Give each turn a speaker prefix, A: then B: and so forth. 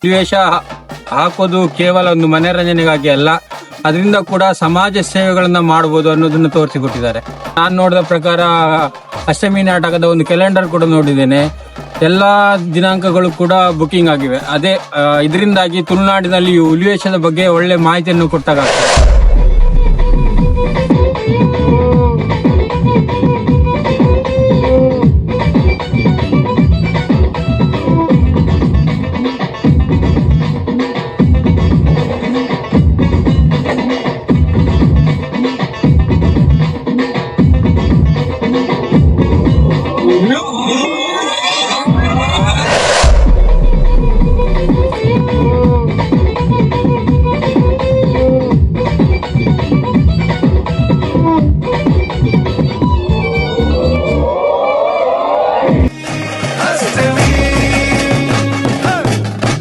A: ಹುಲಿವೇಷ ಹಾಕೋದು ಕೇವಲ ಒಂದು ಮನೋರಂಜನೆಗಾಗಿ ಅಲ್ಲ, ಅದರಿಂದ ಕೂಡ ಸಮಾಜ ಸೇವೆಗಳನ್ನ ಮಾಡಬಹುದು ಅನ್ನೋದನ್ನು ತೋರಿಸಿಕೊಟ್ಟಿದ್ದಾರೆ. ನಾನು ನೋಡಿದ ಪ್ರಕಾರ ಅಷ್ಟಮಿ ನಾಟಕದ ಒಂದು ಕ್ಯಾಲೆಂಡರ್ ಕೂಡ ನೋಡಿದ್ದೇನೆ. ಎಲ್ಲಾ ದಿನಾಂಕಗಳು ಕೂಡ ಬುಕಿಂಗ್ ಆಗಿವೆ. ಅದೇ ಇದರಿಂದಾಗಿ ತುಳುನಾಡಿನಲ್ಲಿ ಹುಲಿವೇಷದ ಬಗ್ಗೆ ಒಳ್ಳೆ ಮಾಹಿತಿಯನ್ನು ಕೊಟ್ಟಾಗ್ತದೆ.